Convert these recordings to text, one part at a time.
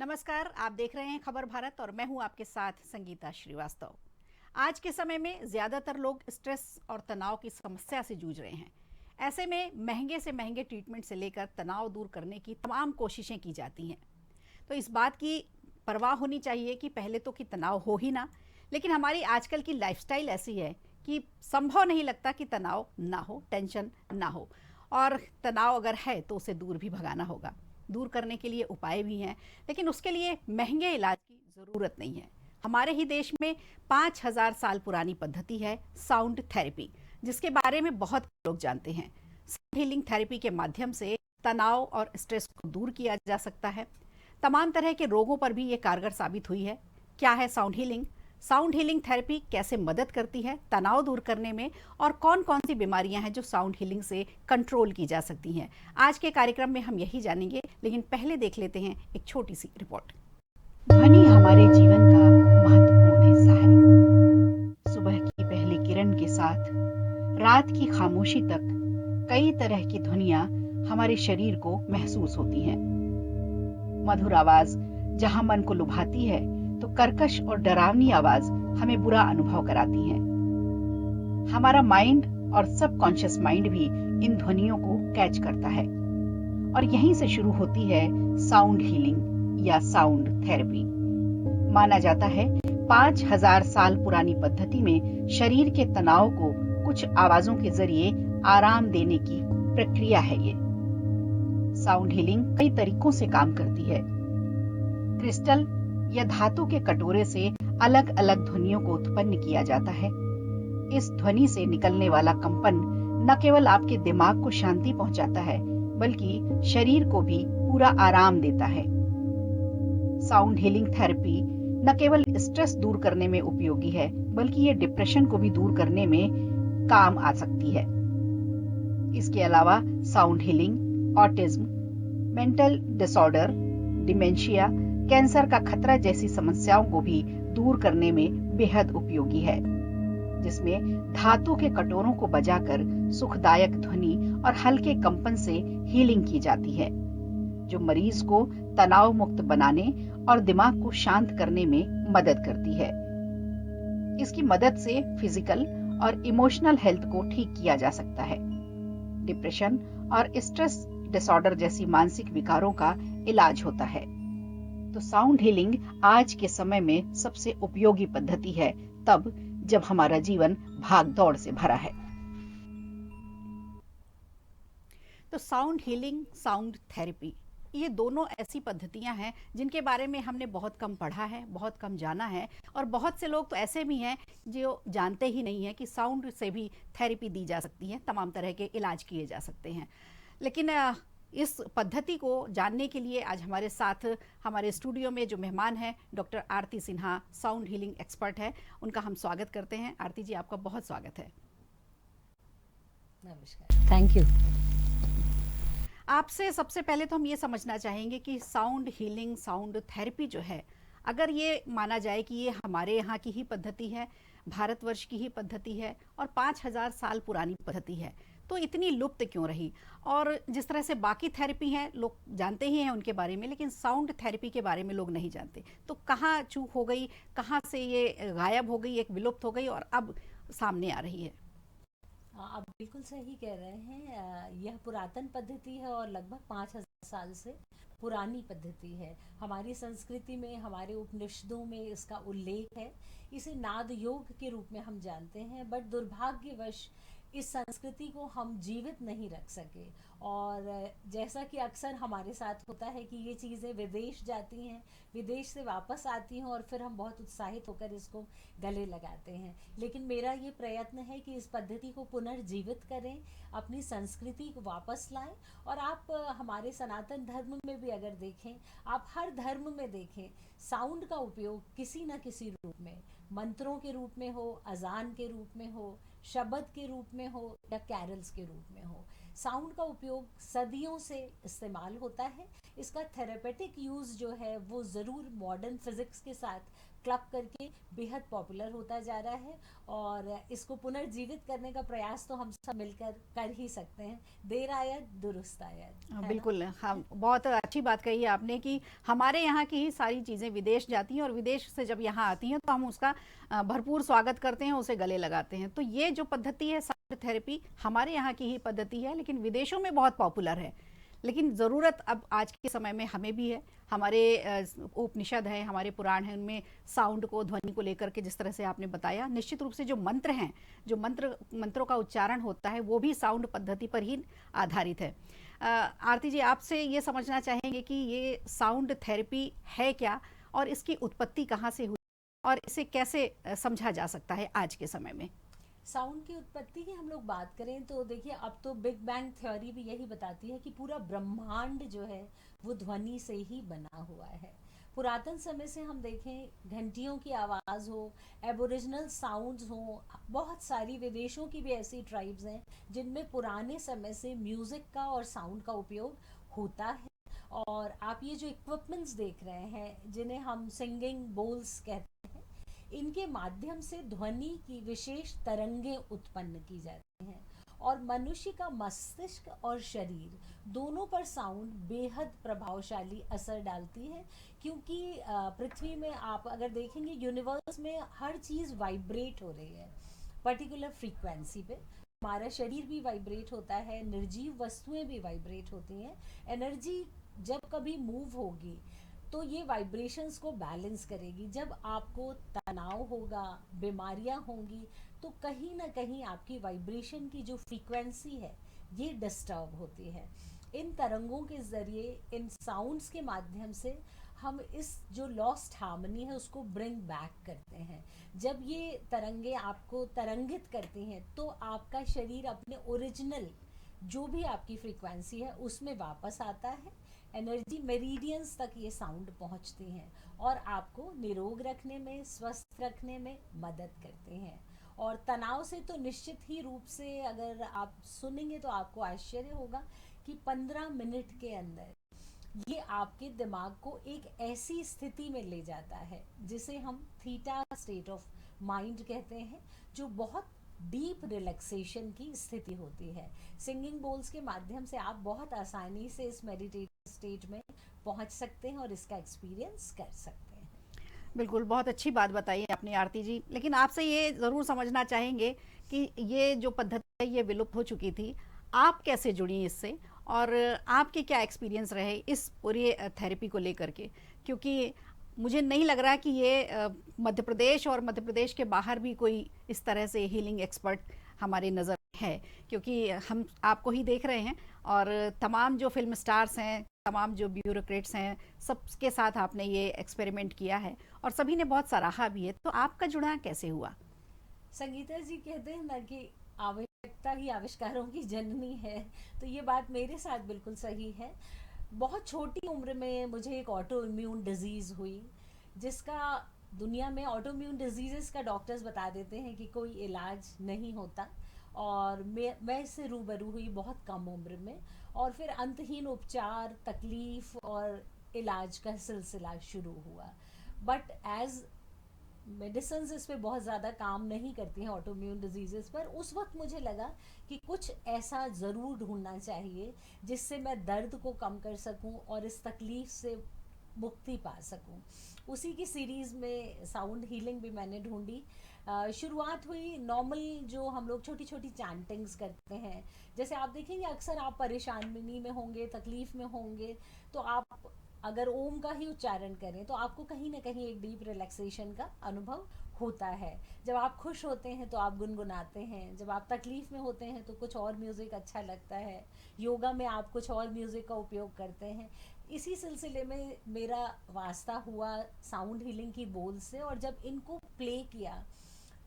नमस्कार, आप देख रहे हैं खबर भारत और मैं हूं आपके साथ संगीता श्रीवास्तव। आज के समय में ज़्यादातर लोग स्ट्रेस और तनाव की समस्या से जूझ रहे हैं। ऐसे में महंगे से महंगे ट्रीटमेंट से लेकर तनाव दूर करने की तमाम कोशिशें की जाती हैं। तो इस बात की परवाह होनी चाहिए कि पहले तो कि तनाव हो ही ना, लेकिन हमारी आजकल की लाइफस्टाइल ऐसी है कि संभव नहीं लगता कि तनाव ना हो, टेंशन ना हो। और तनाव अगर है तो उसे दूर भी भगाना होगा। दूर करने के लिए उपाय भी हैं, लेकिन उसके लिए महंगे इलाज की ज़रूरत नहीं है। हमारे ही देश में 5000 साल पुरानी पद्धति है साउंड थेरेपी, जिसके बारे में बहुत लोग जानते हैं। साउंड हीलिंग थेरेपी के माध्यम से तनाव और स्ट्रेस को दूर किया जा सकता है। तमाम तरह के रोगों पर भी ये कारगर साबित हुई है। क्या है sound healing? Sound healing therapy कैसे मदद करती है तनाव दूर करने में, और कौन कौन सी बीमारियां हैं जो साउंड हीलिंग से कंट्रोल की जा सकती हैं? आज के कार्यक्रम में हम यही जानेंगे, लेकिन पहले देख लेते हैं एक छोटी सी रिपोर्ट। ध्वनि हमारे जीवन का महत्वपूर्ण हिस्सा है। सुबह की पहली किरण के साथ रात की खामोशी तक कई तरह की ध्वनियां हमारे शरीर को महसूस होती हैं। मधुर आवाज जहां मन को लुभाती है, तो कर्कश और डरावनी आवाज हमें बुरा अनुभव कराती है। हमारा माइंड और सबकॉन्शियस माइंड भी इन ध्वनियों को कैच करता है, और यहीं से शुरू होती है साउंड हीलिंग या साउंड थेरेपी। माना जाता है 5000 साल पुरानी पद्धति में शरीर के तनाव को कुछ आवाजों के जरिए आराम देने की प्रक्रिया है ये। साउंड हीलिंग कई तरीकों से काम करती है। क्रिस्टल या धातु के कटोरे से अलग अलग ध्वनियों को उत्पन्न किया जाता है। इस ध्वनि से निकलने वाला कंपन न केवल आपके दिमाग को शांति पहुंचाता है, बल्कि शरीर को भी पूरा आराम देता है। साउंड हीलिंग थेरेपी न केवल स्ट्रेस दूर करने में उपयोगी है, बल्कि ये डिप्रेशन को भी दूर करने में काम आ सकती है। इसके अलावा sound healing autism, mental disorder, dementia, cancer का खतरा जैसी समस्याओं को भी दूर करने में बेहद उपयोगी है, जिसमें धातु के कटोरों को बजाकर सुखदायक ध्वनि और हल्के कंपन से हीलिंग की जाती है, जो मरीज को तनाव मुक्त बनाने और दिमाग को शांत करने में मदद करती है। इसकी मदद से फिजिकल और इमोशनल हेल्थ को ठीक किया जा सकता है। डिप्रेशन और स्ट्रेस डिसऑर्डर जैसी मानसिक विकारों का इलाज होता है। तो साउंड हीलिंग आज के समय में सबसे उपयोगी पद्धति है, तब जब हमारा जीवन भाग दौड़ से भरा है। तो साउंड हीलिंग, साउंड थेरेपी, ये दोनों ऐसी पद्धतियां हैं जिनके बारे में हमने बहुत कम पढ़ा है, बहुत कम जाना है, और बहुत से लोग तो ऐसे भी हैं जो जानते ही नहीं हैं कि साउंड से भी थेरेपी दी जा सकती है, तमाम तरह के इलाज किए जा सकते हैं। लेकिन इस पद्धति को जानने के लिए आज हमारे साथ हमारे स्टूडियो में जो मेहमान हैं, डॉक्टर आरती सिन्हा, साउंड हीलिंग एक्सपर्ट है, उनका हम स्वागत करते हैं। आरती जी, आपका बहुत स्वागत है। नमस्कार, थैंक यू। आपसे सबसे पहले तो हम ये समझना चाहेंगे कि साउंड हीलिंग, साउंड थेरेपी जो है, अगर ये माना जाए कि ये हमारे यहाँ की ही पद्धति है, भारतवर्ष की ही पद्धति है और 5000 साल पुरानी पद्धति है, तो इतनी लुप्त क्यों रही? और जिस तरह से बाकी थेरेपी हैं लोग जानते ही हैं उनके बारे में, लेकिन साउंड थेरेपी के बारे में लोग नहीं जानते, तो कहाँ चूक हो गई, कहाँ से ये गायब हो गई, एक विलुप्त हो गई और अब सामने आ रही है? आप बिल्कुल सही कह रहे हैं। यह पुरातन पद्धति है और लगभग 5000 साल से पुरानी पद्धति है। हमारी संस्कृति में, हमारे उपनिषदों में इसका उल्लेख है। इसे नाद योग के रूप में हम जानते हैं, बट दुर्भाग्यवश इस संस्कृति को हम जीवित नहीं रख सके। और जैसा कि अक्सर हमारे साथ होता है कि ये चीज़ें विदेश जाती हैं, विदेश से वापस आती हैं और फिर हम बहुत उत्साहित होकर इसको गले लगाते हैं। लेकिन मेरा ये प्रयत्न है कि इस पद्धति को पुनर्जीवित करें, अपनी संस्कृति को वापस लाएं। और आप हमारे सनातन धर्म में भी अगर देखें, आप हर धर्म में देखें, साउंड का उपयोग किसी न किसी रूप में, मंत्रों के रूप में हो, अजान के रूप में हो, शब्द के रूप में हो या कैरल्स के रूप में हो, साउंड का उपयोग सदियों से इस्तेमाल होता है। इसका थेरेपेटिक यूज़ जो है वो ज़रूर मॉडर्न फिज़िक्स के साथ क्लब करके बेहद पॉपुलर होता जा रहा है, और इसको पुनर्जीवित करने का प्रयास तो हम सब मिलकर कर ही सकते हैं। देर आयत दुरुस्त आयत, है ना? बिल्कुल, हाँ, बहुत अच्छी बात कही है आपने कि हमारे यहाँ की ही सारी चीज़ें विदेश जाती हैं और विदेश से जब यहाँ आती हैं तो हम उसका भरपूर स्वागत करते हैं, उसे गले लगाते हैं। तो ये जो पद्धति है साउंड थेरेपी, हमारे यहाँ की ही पद्धति है, लेकिन विदेशों में बहुत पॉपुलर है। लेकिन ज़रूरत अब आज के समय में हमें भी है। हमारे उपनिषद है, हमारे पुराण हैं, उनमें साउंड को, ध्वनि को लेकर के जिस तरह से आपने बताया, निश्चित रूप से जो मंत्र हैं, जो मंत्रों का उच्चारण होता है, वो भी साउंड पद्धति पर ही आधारित है। आरती जी, आपसे ये समझना चाहेंगे कि ये साउंड थेरेपी है क्या, और इसकी उत्पत्ति कहाँ से हुई, और इसे कैसे समझा जा सकता है आज के समय में? साउंड की उत्पत्ति की हम लोग बात करें तो देखिए, अब तो बिग बैंग थ्योरी भी यही बताती है कि पूरा ब्रह्मांड जो है वो ध्वनि से ही बना हुआ है। पुरातन समय से हम देखें, घंटियों की आवाज़ हो, एबोरिजिनल साउंड्स हो, बहुत सारी विदेशों की भी ऐसी ट्राइब्स हैं जिनमें पुराने समय से म्यूज़िक का और साउंड का उपयोग होता है। और आप ये जो इक्विपमेंट्स देख रहे हैं जिन्हें हम सिंगिंग बोल्स कहते हैं, इनके माध्यम से ध्वनि की विशेष तरंगें उत्पन्न की जाती हैं, और मनुष्य का मस्तिष्क और शरीर दोनों पर साउंड बेहद प्रभावशाली असर डालती है। क्योंकि पृथ्वी में आप अगर देखेंगे, यूनिवर्स में हर चीज़ वाइब्रेट हो रही है पर्टिकुलर फ्रीक्वेंसी पे। हमारा शरीर भी वाइब्रेट होता है, निर्जीव वस्तुएं भी वाइब्रेट होती हैं। एनर्जी जब कभी मूव होगी तो ये वाइब्रेशंस को बैलेंस करेगी। जब आपको तनाव होगा, बीमारियां होंगी, तो कहीं ना कहीं आपकी वाइब्रेशन की जो फ्रीक्वेंसी है ये डिस्टर्ब होती है। इन तरंगों के ज़रिए, इन साउंड्स के माध्यम से हम इस जो लॉस्ट हार्मनी है उसको ब्रिंग बैक करते हैं। जब ये तरंगे आपको तरंगित करती हैं तो आपका शरीर अपने ओरिजिनल जो भी आपकी फ्रीक्वेंसी है उसमें वापस आता है। एनर्जी मेरिडियंस तक ये साउंड पहुंचती हैं और आपको निरोग रखने में, स्वस्थ रखने में मदद करते हैं। और तनाव से तो निश्चित ही रूप से अगर आप सुनेंगे तो आपको आश्चर्य होगा कि 15 मिनट के अंदर ये आपके दिमाग को एक ऐसी स्थिति में ले जाता है जिसे हम थीटा स्टेट ऑफ माइंड कहते हैं, जो बहुत डीप रिलैक्सेशन की स्थिति होती है। सिंगिंग बोल्स के माध्यम से आप बहुत आसानी से इस मेडिटेटिव स्टेट में पहुंच सकते हैं और इसका एक्सपीरियंस कर सकते हैं। बिल्कुल, बहुत अच्छी बात बताई आपने आरती जी। लेकिन आपसे ये ज़रूर समझना चाहेंगे कि ये जो पद्धति है ये विलुप्त हो चुकी थी, आप कैसे जुड़ी इससे, और आपके क्या एक्सपीरियंस रहे इस पूरी थेरेपी को लेकर के? क्योंकि मुझे नहीं लग रहा कि ये मध्य प्रदेश और मध्य प्रदेश के बाहर भी कोई इस तरह से हीलिंग एक्सपर्ट हमारी नज़र में है, क्योंकि हम आपको ही देख रहे हैं, और तमाम जो फिल्म स्टार्स हैं, तमाम जो ब्यूरोक्रेट्स हैं, सबके साथ आपने ये एक्सपेरिमेंट किया है और सभी ने बहुत सराहा भी है। तो आपका जुड़ाव कैसे हुआ? संगीता जी कहते हैं ना कि आवश्यकता ही आविष्कारों की जननी है, तो ये बात मेरे साथ बिल्कुल सही है। बहुत छोटी उम्र में मुझे एक ऑटो इम्यून डिजीज़ हुई, जिसका दुनिया में ऑटो इम्यून डिजीज़ का डॉक्टर्स बता देते हैं कि कोई इलाज नहीं होता। और मैं इससे रूबरू हुई बहुत कम उम्र में, और फिर अंतहीन उपचार, तकलीफ़ और इलाज का सिलसिला शुरू हुआ। बट एज मेडिसिन इस पे बहुत ज़्यादा काम नहीं करती हैं ऑटोम्यून डिजीज़ पर। उस वक्त मुझे लगा कि कुछ ऐसा ज़रूर ढूंढना चाहिए जिससे मैं दर्द को कम कर सकूं और इस तकलीफ़ से मुक्ति पा सकूं। उसी की सीरीज़ में साउंड हीलिंग भी मैंने ढूंढी। शुरुआत हुई नॉर्मल जो हम लोग छोटी छोटी चैंटिंग्स करते हैं। जैसे आप देखेंगे, अक्सर आप परेशानी में होंगे, तकलीफ़ में होंगे, तो आप अगर ओम का ही उच्चारण करें तो आपको कहीं ना कहीं एक डीप रिलैक्सेशन का अनुभव होता है। जब आप खुश होते हैं तो आप गुनगुनाते हैं, जब आप तकलीफ़ में होते हैं तो कुछ और म्यूज़िक अच्छा लगता है, योगा में आप कुछ और म्यूज़िक का उपयोग करते हैं। इसी सिलसिले में मेरा वास्ता हुआ साउंड हीलिंग की बोल से, और जब इनको प्ले किया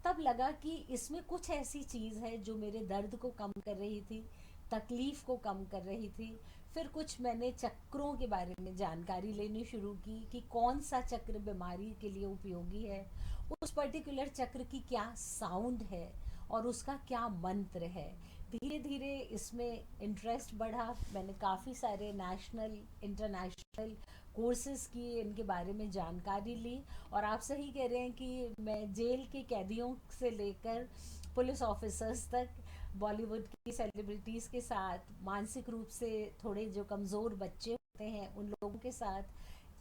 तब लगा कि इसमें कुछ ऐसी चीज़ है जो मेरे दर्द को कम कर रही थी, तकलीफ़ को कम कर रही थी। फिर कुछ मैंने चक्रों के बारे में जानकारी लेनी शुरू की कि कौन सा चक्र बीमारी के लिए उपयोगी है, उस पर्टिकुलर चक्र की क्या साउंड है और उसका क्या मंत्र है। धीरे धीरे इसमें इंटरेस्ट बढ़ा। मैंने काफ़ी सारे नेशनल इंटरनेशनल कोर्सेज किए, इनके बारे में जानकारी ली। और आप सही कह रहे हैं कि मैं जेल के कैदियों से लेकर पुलिस ऑफिसर्स तक, बॉलीवुड की सेलिब्रिटीज़ के साथ, मानसिक रूप से थोड़े जो कमज़ोर बच्चे होते हैं उन लोगों के साथ,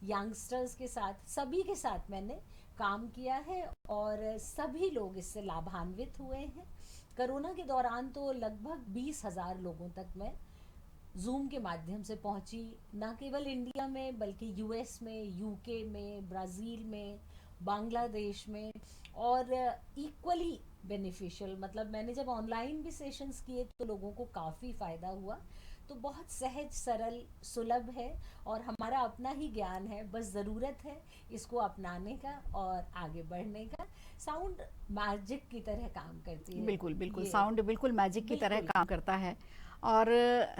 यंगस्टर्स के साथ, सभी के साथ मैंने काम किया है और सभी लोग इससे लाभान्वित हुए हैं। कोरोना के दौरान तो लगभग 20,000 लोगों तक मैं जूम के माध्यम से पहुंची, न केवल इंडिया में बल्कि यूएस में, यूके में, ब्राज़ील में, बांग्लादेश में। और इक्वली बेनिफिशियल, मतलब मैंने जब ऑनलाइन भी सेशंस किए तो लोगों को काफ़ी फ़ायदा हुआ। तो बहुत सहज, सरल, सुलभ है और हमारा अपना ही ज्ञान है, बस ज़रूरत है इसको अपनाने का और आगे बढ़ने का। साउंड मैजिक की तरह काम करती है। बिल्कुल बिल्कुल, ये साउंड बिल्कुल मैजिक की तरह बिल्कुल काम करता है। और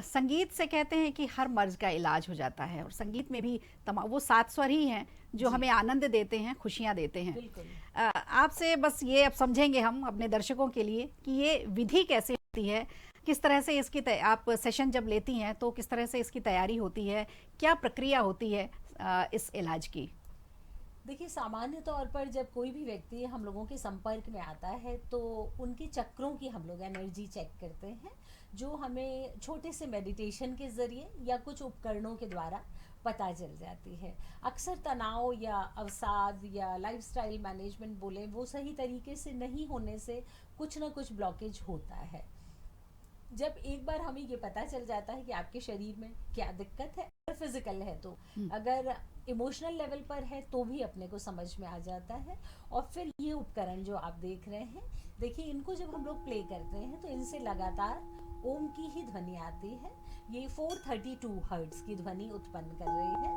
संगीत से कहते हैं कि हर मर्ज का इलाज हो जाता है, और संगीत में भी तमाम वो सात स्वर ही हैं जो जी हमें आनंद देते हैं, खुशियाँ देते हैं। बिल्कुल। आपसे बस ये अब समझेंगे हम अपने दर्शकों के लिए कि ये विधि कैसे होती है, किस तरह से इसकी आप सेशन जब लेती हैं तो किस तरह से इसकी तैयारी होती है, क्या प्रक्रिया होती है इस इलाज की। देखिए, सामान्य तौर पर जब कोई भी व्यक्ति हम लोगों के संपर्क में आता है तो उनके चक्रों की हम लोग एनर्जी चेक करते हैं, जो हमें छोटे से मेडिटेशन के ज़रिए या कुछ उपकरणों के द्वारा पता चल जाती है। अक्सर तनाव या अवसाद या लाइफस्टाइल मैनेजमेंट बोले, वो सही तरीके से नहीं होने से कुछ ना कुछ ब्लॉकेज होता है। जब एक बार हमें ये पता चल जाता है कि आपके शरीर में क्या दिक्कत है, अगर फिजिकल है तो, अगर इमोशनल लेवल पर है तो भी अपने को समझ में आ जाता है। और फिर ये उपकरण जो आप देख रहे हैं, देखिए इनको जब हम लोग प्ले करते हैं तो इनसे लगातार ओम की ही ध्वनि आती है। ये 432 हर्ट्ज की ध्वनि उत्पन्न कर रही है।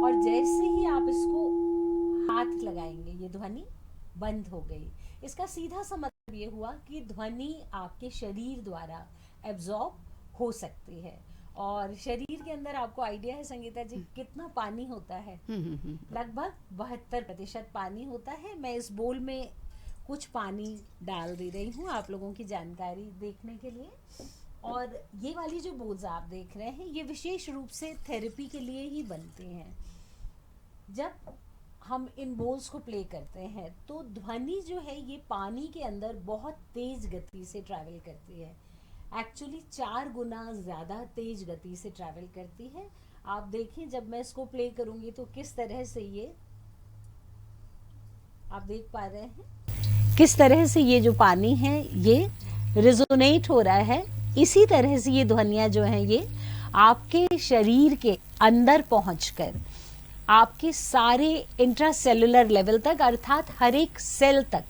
और जैसे ही आप इसको हाथ लगाएंगे ये ध्वनि बंद हो गई। इसका सीधा सा मतलब ये हुआ कि ध्वनि आपके शरीर द्वारा एब्जॉर्ब हो सकती है। और शरीर के अंदर आपको आइडिया है संगीता जी कितना पानी होता है? लगभग 72% पानी होता है। मैं इस बोल में कुछ पानी डाल दे रही हूँ आप लोगों की जानकारी देखने के लिए। और ये वाली जो बोल्स आप देख रहे हैं, ये विशेष रूप से थेरेपी के लिए ही बनते हैं। जब हम इन बोल्स को प्ले करते हैं तो ध्वनि जो है ये पानी के अंदर बहुत तेज गति से ट्रैवल करती है। एक्चुअली 4 गुना ज़्यादा तेज गति से ट्रैवल करती है। आप देखें, जब मैं इसको प्ले करूंगी तो किस तरह से ये, आप देख पा रहे हैं किस तरह से ये जो पानी है ये रिजोनेट हो रहा है। इसी तरह से ये ध्वनियाँ जो हैं ये आपके शरीर के अंदर पहुंचकर आपके सारे इंट्रासेलुलर लेवल तक, अर्थात हर एक सेल तक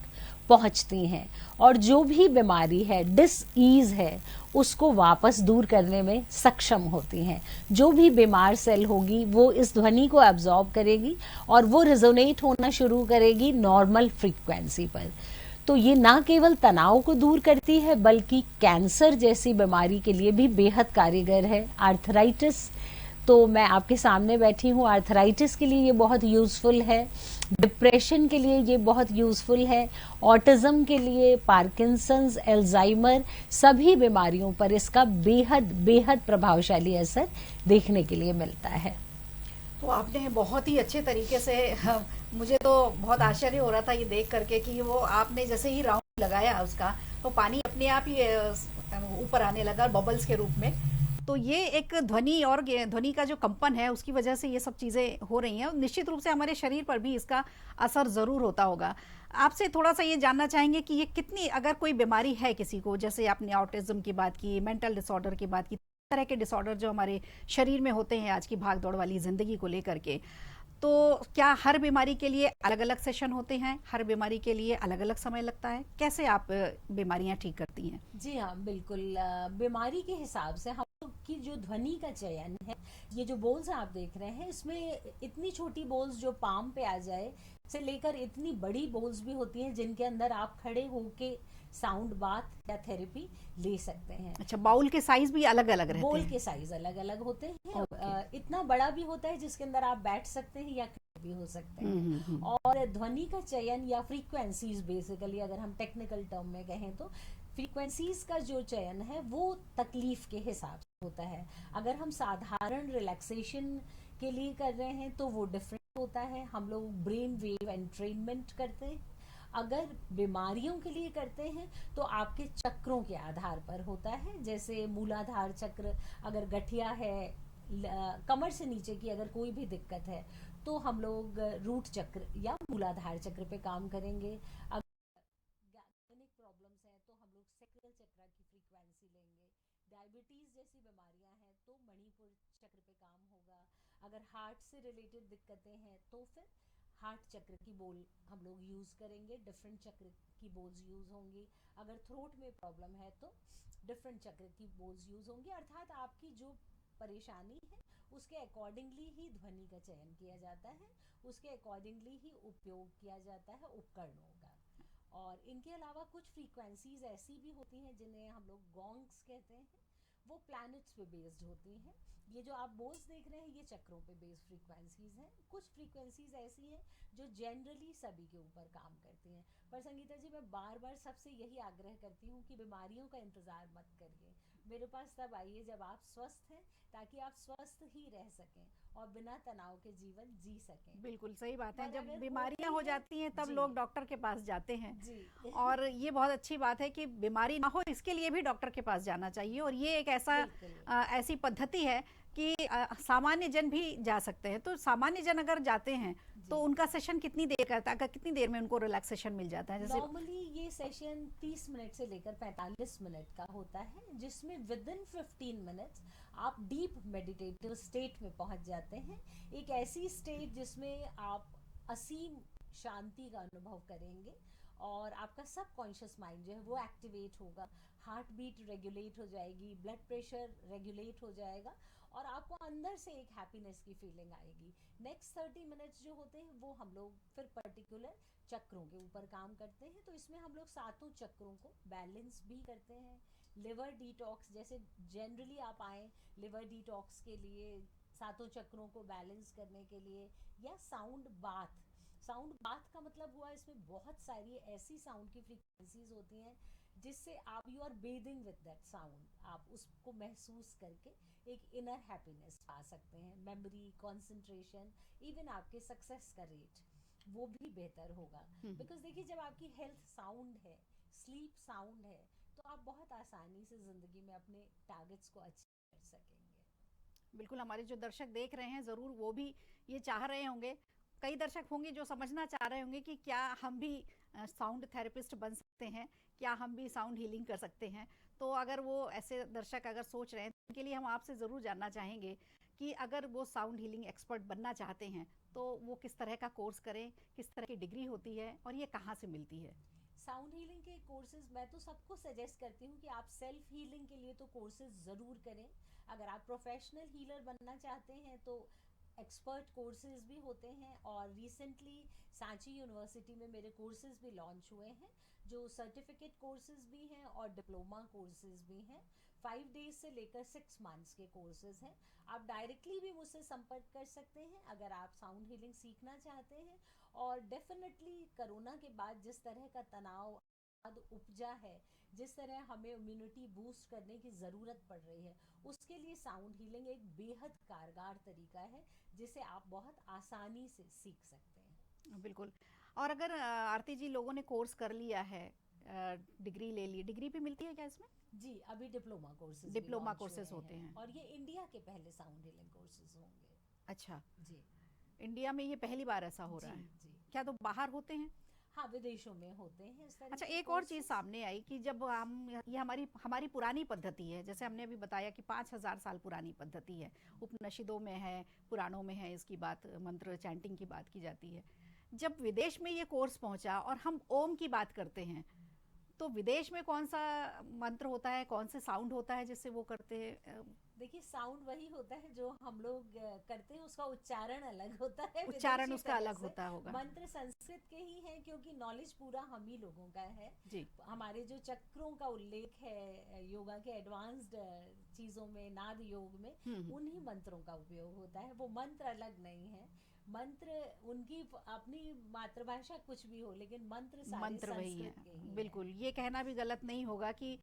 पहुंचती हैं। और जो भी बीमारी है, डिसईज है, उसको वापस दूर करने में सक्षम होती हैं। जो भी बीमार सेल होगी वो इस ध्वनि को एब्जॉर्ब करेगी और वो रिजोनेट होना शुरू करेगी नॉर्मल फ्रीक्वेंसी पर। तो ये ना केवल तनाव को दूर करती है बल्कि कैंसर जैसी बीमारी के लिए भी बेहद कारगर है। आर्थराइटिस, तो मैं आपके सामने बैठी हूँ, आर्थराइटिस के लिए ये बहुत यूज़फुल है। डिप्रेशन के लिए ये बहुत यूज़फुल है। ऑटिज्म के लिए, पार्किंसंस, एल्जाइमर, सभी बीमारियों पर इसका बेहद बेहद प्रभावशाली असर देखने के लिए मिलता है। तो आपने बहुत ही अच्छे तरीके से मुझे तो बहुत आश्चर्य हो रहा था ये देख करके कि वो आपने जैसे ही राउंड लगाया उसका, तो पानी अपने आप ही ऊपर आने लगा बबल्स के रूप में। तो ये एक ध्वनि और ध्वनि का जो कंपन है उसकी वजह से ये सब चीज़ें हो रही हैं, और निश्चित रूप से हमारे शरीर पर भी इसका असर ज़रूर होता होगा। आपसे थोड़ा सा ये जानना चाहेंगे कि ये कितनी, अगर कोई बीमारी है किसी को, जैसे आपने ऑटिज्म की बात की, मेंटल डिसऑर्डर की बात की, तरह के डिसऑर्डर जो हमारे शरीर में होते हैं आज की भाग दौड़ वाली ज़िंदगी को लेकर के, तो क्या हर बीमारी के लिए अलग अलग सेशन होते हैं, हर बीमारी के लिए अलग अलग समय लगता है? कैसे आप बीमारियां ठीक करती हैं? जी हाँ, बिल्कुल। बीमारी के हिसाब से हम लोग की जो ध्वनि का चयन है, ये जो बोल्स आप देख रहे हैं, इसमें इतनी छोटी बोल्स जो पाम पे आ जाए से लेकर इतनी बड़ी बोल्स भी होती हैं जिनके अंदर आप खड़े होके साउंड बाथ या थेरेपी ले सकते हैं। अच्छा, बाउल के साइज भी अलग अलग रहते हैं? बोल के साइज अलग अलग होते हैं। इतना बड़ा भी होता है जिसके अंदर आप बैठ सकते हैं या खड़े भी हो सकते हैं। और ध्वनि का चयन या फ्रीक्वेंसीज, बेसिकली अगर हम टेक्निकल टर्म में कहें तो फ्रीक्वेंसीज का जो चयन है वो तकलीफ के हिसाब से होता है। अगर हम साधारण रिलैक्सेशन के लिए कर रहे हैं तो वो डिफरेंट होता है, हम लोग ब्रेन वेव एंट्रेनमेंट करते हैं। अगर बीमारियों के लिए करते हैं तो आपके चक्रों के आधार पर होता है, जैसे मूलाधार चक्र, अगर गठिया है, कमर से नीचे की अगर कोई भी दिक्कत है तो हम लोग रूट चक्र या मूलाधार चक्र पे काम करेंगे। अगर गायनिक प्रॉब्लम्स हैं तो हम लोग सैक्रल चक्र की फ्रीक्वेंसी लेंगे। डायबिटीज जैसी बीमारियां हैं तो मणिपुर चक्र पे काम होगा। अगर हार्ट से रिलेटेड दिक्कतें हैं तो फिर हार्ट चक्र की बोल हम लोग यूज करेंगे, डिफरेंट चक्र की बोल्स यूज होंगी। अगर थ्रोट में प्रॉब्लम है तो डिफरेंट चक्र की बोल्स यूज होंगी। अर्थात आपकी जो परेशानी है उसके अकॉर्डिंगली ही ध्वनि का चयन किया जाता है, उसके अकॉर्डिंगली ही उपयोग किया जाता है उपकरणों का। और इनके अलावा कुछ फ्रीक्वेंसीज ऐसी भी होती हैं जिन्हें हम लोग गोंग्स कहते हैं, वो प्लैनेट्स पे बेस्ड होती हैं। ये जो आप बोल्स देख रहे हैं ये चक्रों पे बेस्ड फ्रीक्वेंसीज हैं। कुछ फ्रीक्वेंसीज ऐसी हैं जो जनरली सभी के ऊपर काम करती हैं। पर संगीता जी, मैं बार बार सबसे यही आग्रह करती हूँ कि बीमारियों का इंतज़ार मत करिए, मेरे पास तब आइए जब आप स्वस्थ हैं, ताकि आप स्वस्थ ही रह सकें और बिना तनाव के जीवन जी सकें। बिल्कुल सही बात है। पर जब अगर बीमारियां होती हो है, जाती हैं तब जी लोग डॉक्टर के पास जाते हैं, जी और ये बहुत अच्छी बात है कि बीमारी ना हो इसके लिए भी डॉक्टर के पास जाना चाहिए। और ये एक ऐसा बिल्कुल ऐसी पद्धति है कि सामान्य जन भी जा सकते हैं। तो सामान्य जन अगर जाते हैं तो जी। उनका सेशन कितनी देर का, कितनी देर में उनको रिलैक्सेशन मिल जाता है? जैसे नॉर्मली ये सेशन 30 मिनट से लेकर 45 मिनट का होता है, जिसमें विद इन 15 मिनट्स आप डीप मेडिटेटिव स्टेट में पहुंच जाते हैं। एक ऐसी स्टेट जिसमें आप असीम शांति का अनुभव करेंगे और आपका सबकॉन्शियस माइंड जो है वो एक्टिवेट होगा, हार्ट बीट रेगुलेट हो जाएगी, ब्लड प्रेशर रेगुलेट हो जाएगा और आपको अंदर से एक हैप्पीनेस की फीलिंग आएगी। नेक्स्ट 30 मिनट्स जो होते हैं वो हम लोग फिर पर्टिकुलर चक्रों के ऊपर काम करते हैं। तो इसमें हम लोग सातों चक्रों को बैलेंस भी करते हैं। लिवर डिटॉक्स, जैसे जनरली आप आए लिवर डिटॉक्स के लिए, सातों चक्रों को बैलेंस करने के लिए, या साउंड बाथ। साउंड बाथ का मतलब हुआ इसमें बहुत सारी ऐसी साउंड की फ्रीक्वेंसीज होती हैं जिससे आप, you are bathing with that sound, आप उसको महसूस करके एक इनर हैप्पीनेस पा सकते हैं। मेमोरी, कंसंट्रेशन, इवन आपके सक्सेस का रेट वो भी बेहतर होगा। बिकॉज देखिए, जब आपकी हेल्थ साउंड है, स्लीप साउंड है, तो आप बहुत आसानी से ज़िंदगी में अपने टारगेट्स को अचीव कर सकेंगे। बिल्कुल, हमारे जो दर्शक देख रहे हैं ज़रूर वो भी ये चाह रहे होंगे। कई दर्शक होंगे जो समझना चाह रहे होंगे कि क्या हम भी साउंड थेरेपिस्ट बन सकते हैं, क्या हम भी साउंड हीलिंग कर सकते हैं। तो अगर वो ऐसे दर्शक अगर सोच रहे हैं तो उनके लिए हम आपसे ज़रूर जानना चाहेंगे कि अगर वो साउंड हीलिंग एक्सपर्ट बनना चाहते हैं तो वो किस तरह का कोर्स करें, किस तरह की डिग्री होती है और ये कहाँ से मिलती है? साउंड हीलिंग के कोर्सेज मैं तो सबको सजेस्ट करती हूँ कि आप सेल्फ हीलिंग के लिए तो कोर्सेज ज़रूर करें। अगर आप प्रोफेशनल हीलर बनना चाहते हैं तो एक्सपर्ट कोर्सेज भी होते हैं, और रिसेंटली सांची यूनिवर्सिटी में मेरे कोर्सेज भी लॉन्च हुए हैं, जो सर्टिफिकेट कोर्सेज भी हैं और डिप्लोमा कोर्सेज भी हैं। 5 डेज से लेकर 6 मंथ्स के कोर्सेज हैं। आप डायरेक्टली भी मुझसे संपर्क कर सकते हैं अगर आप साउंड हीलिंग सीखना चाहते हैं। और डेफिनेटली कोरोना के बाद जिस तरह का तनाव उपजा है, जिस तरह हमें इम्यूनिटी बूस्ट करने की ज़रूरत पड़ रही है, उसके लिए साउंड हीलिंग एक बेहद कारगर तरीका है जिसे आप बहुत आसानी से सीख सकते हैं। बिल्कुल। और अगर आरती जी लोगों ने कोर्स कर लिया है, डिग्री ले ली, डिग्री भी मिलती है क्या इसमें? जी, अभी डिप्लोमा कोर्सेज भी डिप्लोमा लॉन्च हुए कोर्सेज होते हैं हैं। और ये इंडिया के पहले साउंड हीलिंग कोर्सेज होंगे। अच्छा, जी इंडिया में ये पहली बार ऐसा हो रहा जी है। जी। क्या तो बाहर होते हैं? हाँ, विदेशों में होते हैं इस तरह अच्छा, के एक और चीज़ कोर्सेज। सामने आई कि जब हम, ये हमारी हमारी पुरानी पद्धति है, जैसे हमने अभी बताया कि 5000 साल पुरानी पद्धति है, उपनिषदों में है, पुराणों में है, इसकी बात, मंत्र चैंटिंग की बात की जाती है। जब विदेश में ये कोर्स पहुंचा और हम ओम की बात करते हैं, तो विदेश में कौन सा मंत्र होता है, कौन से साउंड होता है जिससे वो करते हैं? देखिए, साउंड वही होता है जो हम लोग करते हैं, उसका उच्चारण अलग होता है उच्चारण विदेशी उसका तरह अलग से। होता होगा। मंत्र संस्कृत के ही हैं क्योंकि नॉलेज पूरा हम ही लोगों का है। जी। हमारे जो चक्रों का उल्लेख है योगा के एडवांस्ड चीज़ों में, नाद योग में, हम्म। उन्हीं मंत्रों का उपयोग होता है। वो मंत्र अलग नहीं है, मंत्र उनकी अपनी मातृभाषा कुछ भी हो, लेकिन मंत्र सारे मंत्र वही है। संस्कृत के ही बिल्कुल, ये कहना भी गलत नहीं होगा कि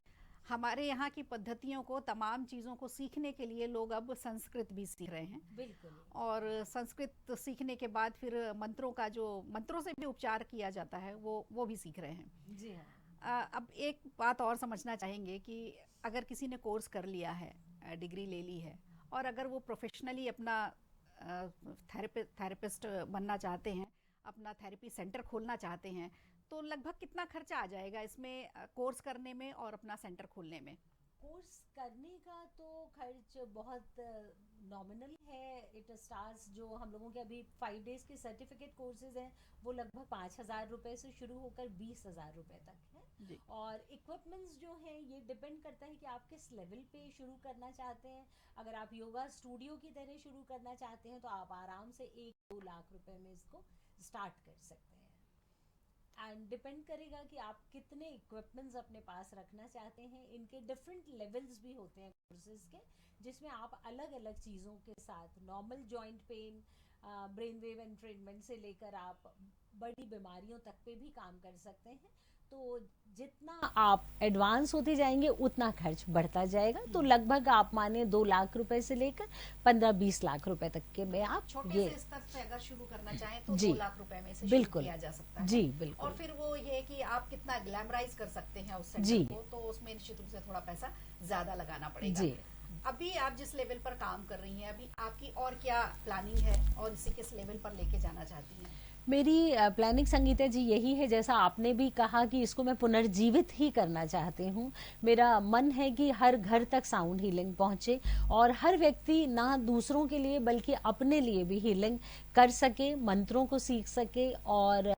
हमारे यहाँ की पद्धतियों को, तमाम चीज़ों को सीखने के लिए लोग अब संस्कृत भी सीख रहे हैं। बिल्कुल। और संस्कृत सीखने के बाद फिर मंत्रों का जो मंत्रों से भी उपचार किया जाता है वो भी सीख रहे हैं। जी हाँ। अब एक बात और समझना चाहेंगे कि अगर किसी ने कोर्स कर लिया है, डिग्री ले ली है, और अगर वो प्रोफेशनली अपना थेरेपिस्ट बनना चाहते हैं, अपना थेरेपी सेंटर खोलना चाहते हैं, तो लगभग कितना खर्चा आ जाएगा इसमें, कोर्स करने में और अपना सेंटर खोलने में? कोर्स करने का तो खर्च बहुत नॉमिनल है। इट स्टार्स, जो हम लोगों के अभी 5 डेज के सर्टिफिकेट कोर्सेज हैं, वो लगभग 5,000 रुपए से शुरू होकर 20,000 रुपए तक है। जी। और इक्विपमेंट्स जो हैं, ये डिपेंड करता है कि आप किस लेवल पे शुरू करना चाहते हैं। अगर आप योगा स्टूडियो की तरह शुरू करना चाहते हैं, तो आप आराम से 1-2 लाख रुपए में इसको स्टार्ट कर सकते हैं। एंड डिपेंड करेगा कि आप कितने इक्विपमेंट्स अपने पास रखना चाहते हैं। इनके डिफरेंट लेवल्स भी होते हैं कोर्सेज के, जिसमें आप अलग अलग चीज़ों के साथ, normal joint pain, brain wave entrainment से लेकर आप बड़ी बीमारियों तक पे भी काम कर सकते हैं। तो जितना आप एडवांस होते जाएंगे उतना खर्च बढ़ता जाएगा। तो लगभग आप माने 2 लाख रुपए से लेकर 15-20 लाख रुपए तक के में आप छोटे से स्तर से अगर शुरू करना चाहें तो जी 2 लाख रुपए में से शुरू बिल्कुल किया जा सकता है। जी बिल्कुल। और फिर वो ये कि आप कितना ग्लैमराइज कर सकते हैं उस जी सेंटर को, तो उसमें निश्चित रूप से थोड़ा पैसा ज्यादा लगाना पड़ेगा। जी। अभी आप जिस लेवल पर काम कर रही हैं, अभी आपकी और क्या प्लानिंग है और इसे किस लेवल पर लेके जाना चाहती हैं? मेरी प्लानिंग संगीता जी यही है, जैसा आपने भी कहा कि इसको मैं पुनर्जीवित ही करना चाहती हूँ। मेरा मन है कि हर घर तक साउंड हीलिंग पहुँचे और हर व्यक्ति ना दूसरों के लिए बल्कि अपने लिए भी हीलिंग कर सके, मंत्रों को सीख सके। और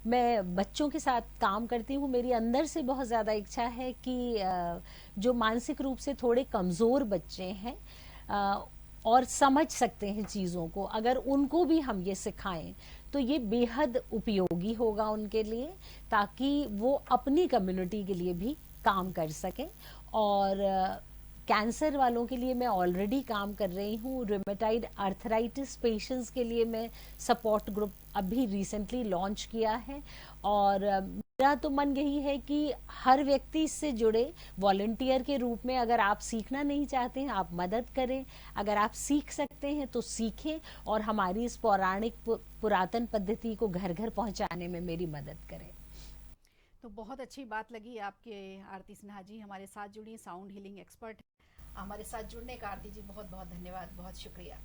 मैं बच्चों के साथ काम करती हूँ। मेरी अंदर से बहुत ज़्यादा इच्छा है कि जो मानसिक रूप से थोड़े कमज़ोर बच्चे हैं और समझ सकते हैं चीज़ों को, अगर उनको भी हम ये सिखाएं तो ये बेहद उपयोगी होगा उनके लिए, ताकि वो अपनी कम्युनिटी के लिए भी काम कर सकें। और कैंसर वालों के लिए मैं ऑलरेडी काम कर रही हूँ। रूमेटाइड आर्थराइटिस पेशेंट्स के लिए मैं सपोर्ट ग्रुप अभी रिसेंटली लॉन्च किया है। और मेरा तो मन यही है कि हर व्यक्ति इससे जुड़े, वॉलंटियर के रूप में। अगर आप सीखना नहीं चाहते हैं, आप मदद करें। अगर आप सीख सकते हैं तो सीखें और हमारी इस पौराणिक पुरातन पद्धति को घर घर पहुंचाने में मेरी मदद करें। तो बहुत अच्छी बात लगी आपके, आरती सिन्हा जी हमारे साथ जुड़ी, साउंड हीलिंग एक्सपर्ट। हमारे साथ जुड़ने का आरती जी बहुत बहुत धन्यवाद, बहुत शुक्रिया।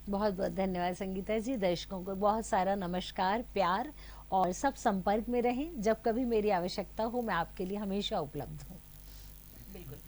बहुत बहुत धन्यवाद संगीता जी। दर्शकों को बहुत सारा नमस्कार, प्यार, और सब संपर्क में रहें। जब कभी मेरी आवश्यकता हो, मैं आपके लिए हमेशा उपलब्ध हूँ। बिल्कुल।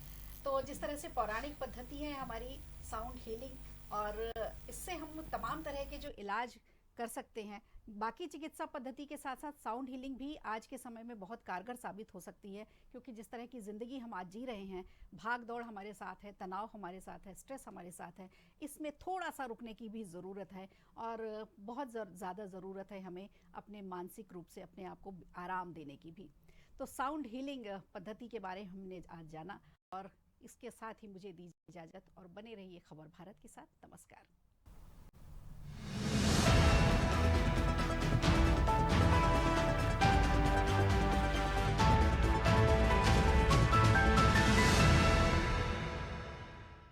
तो जिस तरह से पौराणिक पद्धति है हमारी साउंड हीलिंग, और इससे हम तमाम तरह के जो इलाज कर सकते हैं, बाकी चिकित्सा पद्धति के साथ साथ साउंड हीलिंग भी आज के समय में बहुत कारगर साबित हो सकती है। क्योंकि जिस तरह की ज़िंदगी हम आज जी रहे हैं, भाग दौड़ हमारे साथ है, तनाव हमारे साथ है, स्ट्रेस हमारे साथ है, इसमें थोड़ा सा रुकने की भी ज़रूरत है। और बहुत ज़्यादा ज़रूरत है हमें अपने मानसिक रूप से अपने आप को आराम देने की भी। तो साउंड हीलिंग पद्धति के बारे में हमने आज जाना, और इसके साथ ही मुझे दीजिए इजाज़त और बने रहिए खबर भारत के साथ। नमस्कार।